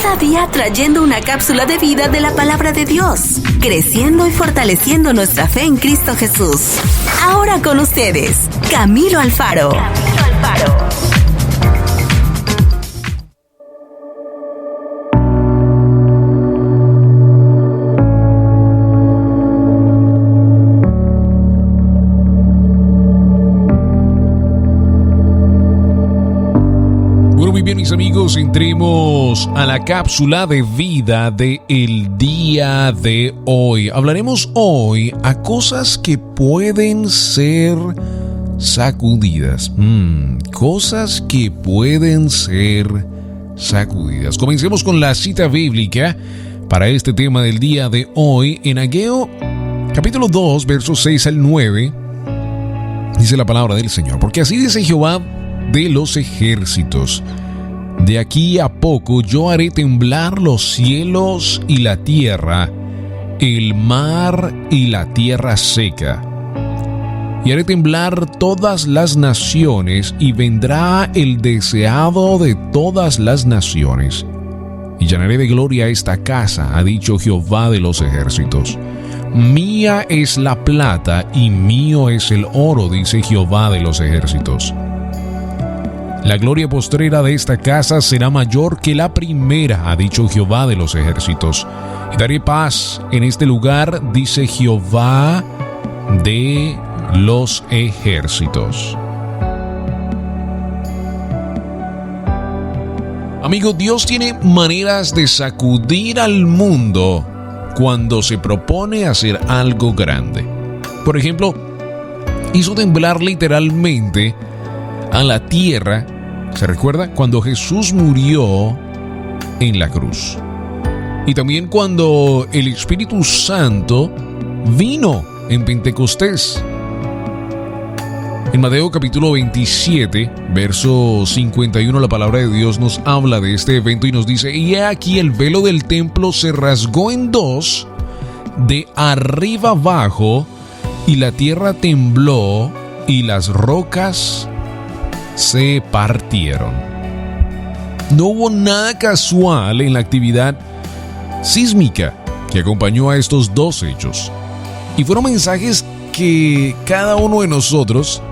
cada día trayendo una cápsula de vida de la palabra de Dios, creciendo y fortaleciendo nuestra fe en Cristo Jesús. Ahora con ustedes, Camilo Alfaro. Muy bien, mis amigos, entremos a la cápsula de vida del día de hoy. Hablaremos hoy a cosas que pueden ser sacudidas. Cosas que pueden ser sacudidas. Comencemos con la cita bíblica para este tema del día de hoy. En Ageo, capítulo 2, versos 6 al 9, dice la palabra del Señor. Porque así dice Jehová de los ejércitos: de aquí a poco yo haré temblar los cielos y la tierra, el mar y la tierra seca. Y haré temblar todas las naciones, y vendrá el deseado de todas las naciones. Y llenaré de gloria esta casa, ha dicho Jehová de los ejércitos. Mía es la plata y mío es el oro, dice Jehová de los ejércitos. La gloria postrera de esta casa será mayor que la primera, ha dicho Jehová de los ejércitos. Y daré paz en este lugar, dice Jehová de los ejércitos. Amigo, Dios tiene maneras de sacudir al mundo cuando se propone hacer algo grande. Por ejemplo, hizo temblar literalmente a la tierra. ¿Se recuerda? Cuando Jesús murió en la cruz. Y también cuando el Espíritu Santo vino en Pentecostés. En Mateo capítulo 27, verso 51, la palabra de Dios nos habla de este evento y nos dice: y he aquí el velo del templo se rasgó en dos, de arriba abajo, y la tierra tembló, y las rocas se partieron. No hubo nada casual en la actividad sísmica que acompañó a estos dos hechos. Y fueron mensajes que cada uno de nosotros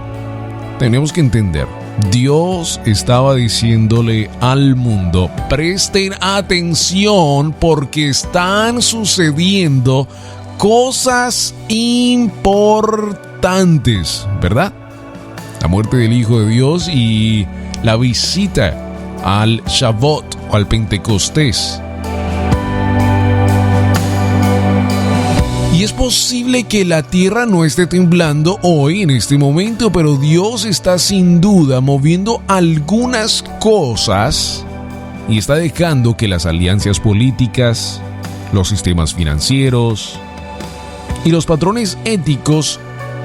tenemos que entender. Dios estaba diciéndole al mundo: presten atención porque están sucediendo cosas importantes, ¿verdad? La muerte del Hijo de Dios y la visita al Shavuot o al Pentecostés. Y es posible que la tierra no esté temblando hoy, en este momento, pero Dios está sin duda moviendo algunas cosas y está dejando que las alianzas políticas, los sistemas financieros y los patrones éticos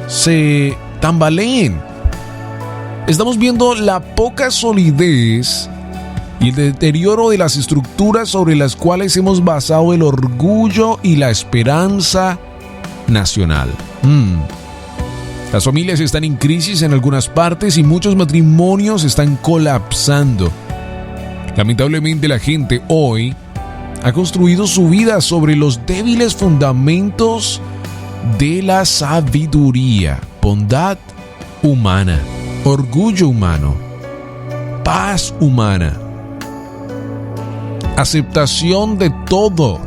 se tambaleen. Estamos viendo la poca solidez y el deterioro de las estructuras sobre las cuales hemos basado el orgullo y la esperanza nacional. Las familias están en crisis en algunas partes y muchos matrimonios están colapsando. Lamentablemente, la gente hoy ha construido su vida sobre los débiles fundamentos de la sabiduría, bondad humana, orgullo humano, paz humana, aceptación de todo.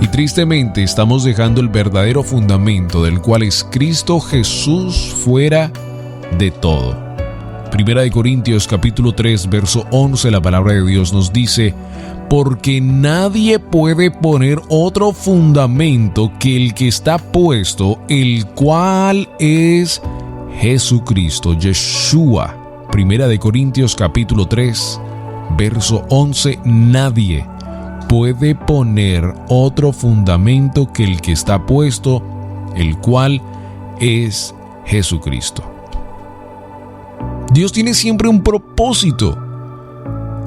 Y tristemente estamos dejando el verdadero fundamento, del cual es Cristo Jesús, fuera de todo. Primera de Corintios capítulo 3, verso 11, la palabra de Dios nos dice: porque nadie puede poner otro fundamento que el que está puesto, el cual es Jesucristo, Yeshua. Primera de Corintios capítulo 3, verso 11. Nadie puede poner otro fundamento que el que está puesto, el cual es Jesucristo. Dios tiene siempre un propósito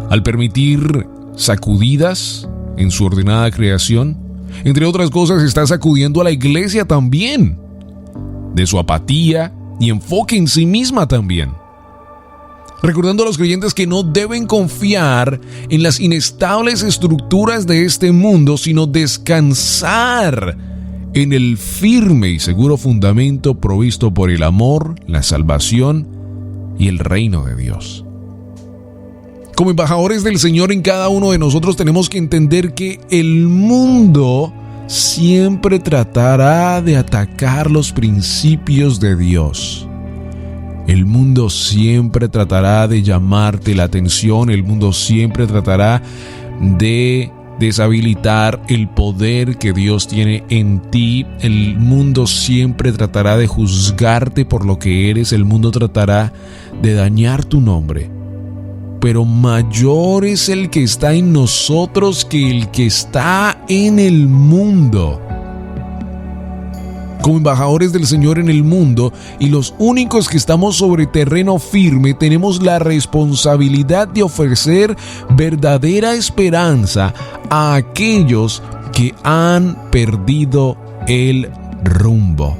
al permitir sacudidas en su ordenada creación. Entre otras cosas, está sacudiendo a la iglesia también de su apatía y enfoque en sí misma también. recordando a los creyentes que no deben confiar en las inestables estructuras de este mundo, sino descansar en el firme y seguro fundamento provisto por el amor, la salvación y el reino de Dios. Como embajadores del Señor en cada uno de nosotros tenemos que entender que el mundo siempre tratará de atacar los principios de Dios. El mundo siempre tratará de llamarte la atención, el mundo siempre tratará de deshabilitar el poder que Dios tiene en ti. El mundo siempre tratará de juzgarte por lo que eres, el mundo tratará de dañar tu nombre. Pero mayor es el que está en nosotros que el que está en el mundo. Como embajadores del Señor en el mundo y los únicos que estamos sobre terreno firme, tenemos la responsabilidad de ofrecer verdadera esperanza a aquellos que han perdido el rumbo.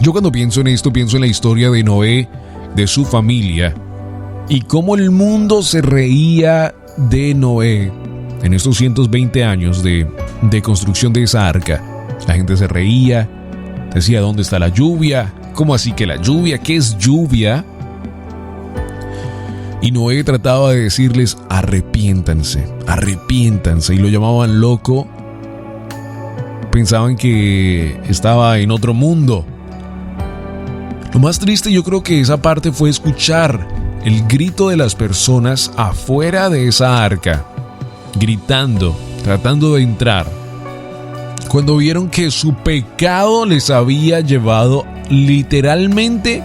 Yo cuando pienso en esto, pienso en la historia de Noé, de su familia, y cómo el mundo se reía de Noé en estos 120 años de construcción de esa arca. La gente se reía, decía, ¿dónde está la lluvia? ¿Cómo así que la lluvia? ¿Qué es lluvia? Y Noé trataba de decirles, arrepiéntanse, y lo llamaban loco. Pensaban que estaba en otro mundo. Lo más triste yo creo que esa parte fue escuchar el grito de las personas afuera de esa arca, gritando, tratando de entrar, cuando vieron que su pecado les había llevado literalmente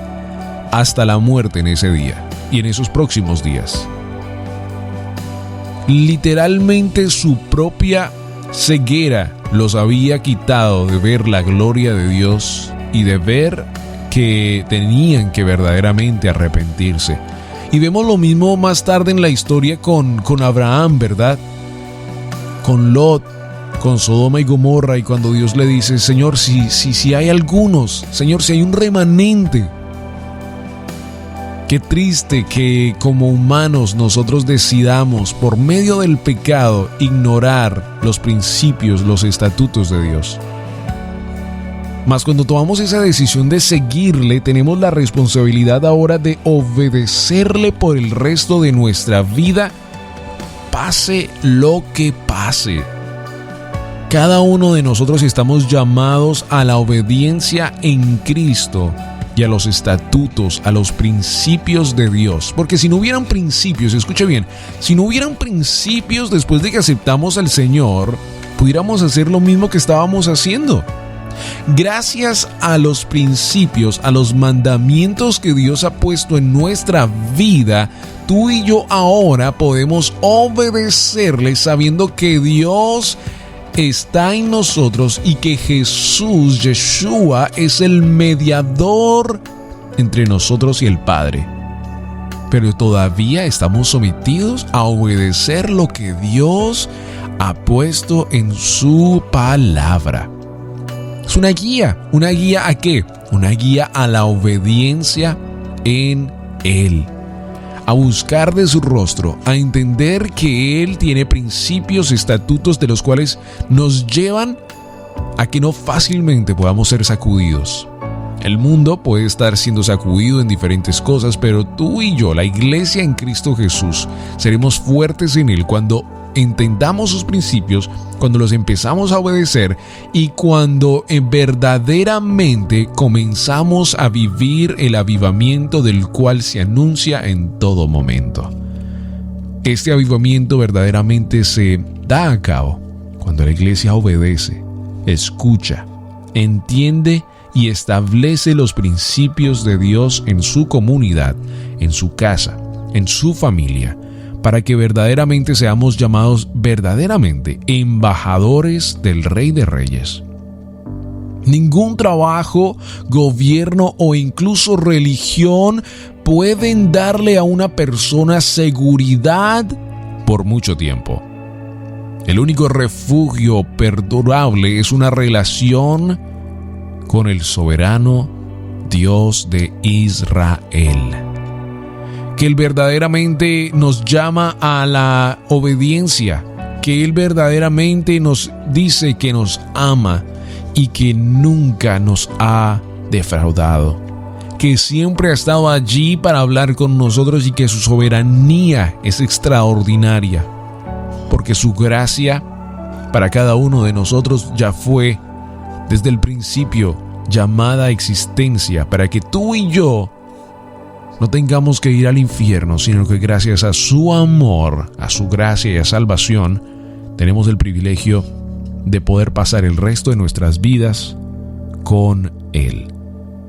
hasta la muerte en ese día y en esos próximos días. Literalmente su propia ceguera los había quitado de ver la gloria de Dios y de ver que tenían que verdaderamente arrepentirse. Y vemos lo mismo más tarde en la historia con Abraham, ¿verdad? Con Lot, con Sodoma y Gomorra, y cuando Dios le dice, Señor, si hay algunos, Señor, si hay un remanente. Qué triste que como humanos nosotros decidamos por medio del pecado ignorar los principios, los estatutos de Dios. Mas cuando tomamos esa decisión de seguirle, tenemos la responsabilidad ahora de obedecerle por el resto de nuestra vida, pase lo que pase. Cada uno de nosotros estamos llamados a la obediencia en Cristo y a los estatutos, a los principios de Dios. Porque si no hubieran principios, escuche bien, si no hubieran principios después de que aceptamos al Señor, pudiéramos hacer lo mismo que estábamos haciendo. Gracias a los principios, a los mandamientos que Dios ha puesto en nuestra vida, tú y yo ahora podemos obedecerle sabiendo que Dios está en nosotros y que Jesús, Yeshua, es el mediador entre nosotros y el Padre. Pero todavía estamos sometidos a obedecer lo que Dios ha puesto en su palabra. Es una guía ¿a qué? Una guía a la obediencia en Él, a buscar de su rostro, a entender que Él tiene principios, estatutos de los cuales nos llevan a que no fácilmente podamos ser sacudidos. El mundo puede estar siendo sacudido en diferentes cosas, pero tú y yo, la iglesia en Cristo Jesús, seremos fuertes en Él cuando entendamos sus principios, cuando los empezamos a obedecer y cuando verdaderamente comenzamos a vivir el avivamiento del cual se anuncia en todo momento. Este avivamiento verdaderamente se da a cabo cuando la iglesia obedece, escucha, entiende y establece los principios de Dios en su comunidad, en su casa, en su familia, para que verdaderamente seamos llamados verdaderamente embajadores del Rey de Reyes. Ningún trabajo, gobierno o incluso religión pueden darle a una persona seguridad por mucho tiempo. El único refugio perdurable es una relación con el soberano Dios de Israel. que Él verdaderamente nos llama a la obediencia, que Él verdaderamente nos dice que nos ama y que nunca nos ha defraudado, que siempre ha estado allí para hablar con nosotros y que su soberanía es extraordinaria, porque su gracia para cada uno de nosotros ya fue desde el principio llamada a existencia, para que tú y yo no tengamos que ir al infierno, sino que gracias a su amor, a su gracia y a salvación, tenemos el privilegio de poder pasar el resto de nuestras vidas con Él.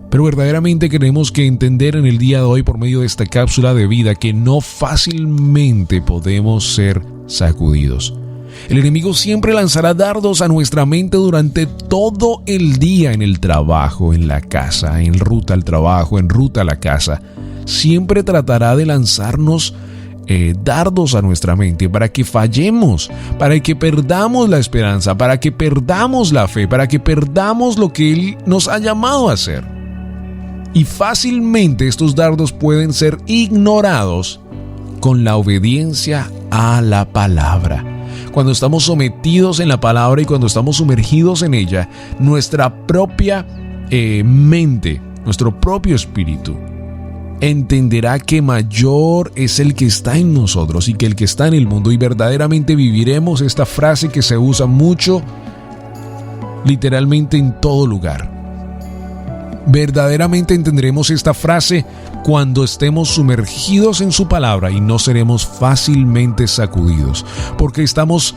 Pero verdaderamente tenemos que entender en el día de hoy, por medio de esta cápsula de vida, que no fácilmente podemos ser sacudidos. El enemigo siempre lanzará dardos a nuestra mente durante todo el día, en el trabajo, en la casa, en ruta al trabajo, en ruta a la casa. Siempre tratará de lanzarnos dardos a nuestra mente para que fallemos, para que perdamos la esperanza, para que perdamos la fe, para que perdamos lo que Él nos ha llamado a hacer. Y fácilmente estos dardos pueden ser ignorados con la obediencia a la palabra. Cuando estamos sometidos en la palabra y cuando estamos sumergidos en ella, nuestra propia mente, nuestro propio espíritu, entenderá que mayor es el que está en nosotros y que el que está en el mundo, y verdaderamente viviremos esta frase que se usa mucho, literalmente en todo lugar. Verdaderamente entenderemos esta frase cuando estemos sumergidos en su palabra y no seremos fácilmente sacudidos, porque estamos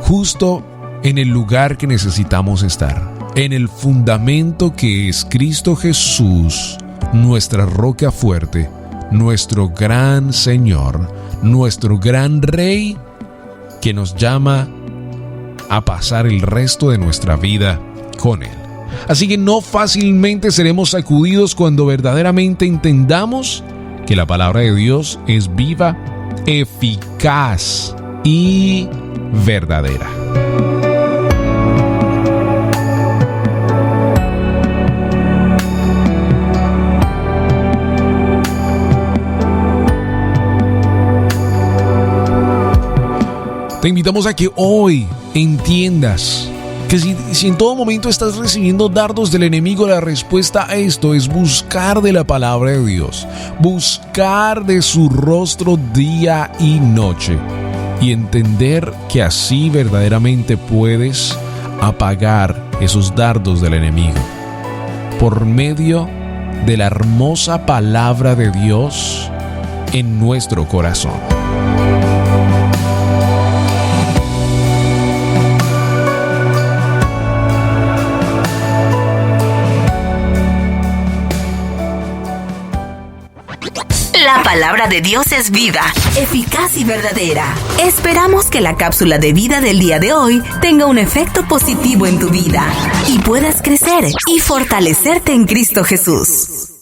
justo en el lugar que necesitamos estar, en el fundamento que es Cristo Jesús, nuestra roca fuerte, nuestro gran Señor, nuestro gran Rey, que nos llama a pasar el resto de nuestra vida con Él. Así que no fácilmente seremos sacudidos cuando verdaderamente entendamos que la palabra de Dios es viva, eficaz y verdadera. Te invitamos a que hoy entiendas que si en todo momento estás recibiendo dardos del enemigo, la respuesta a esto es buscar de la palabra de Dios, buscar de su rostro día y noche, y entender que así verdaderamente puedes apagar esos dardos del enemigo por medio de la hermosa palabra de Dios en nuestro corazón. La palabra de Dios es viva, eficaz y verdadera. Esperamos que la cápsula de vida del día de hoy tenga un efecto positivo en tu vida y puedas crecer y fortalecerte en Cristo Jesús.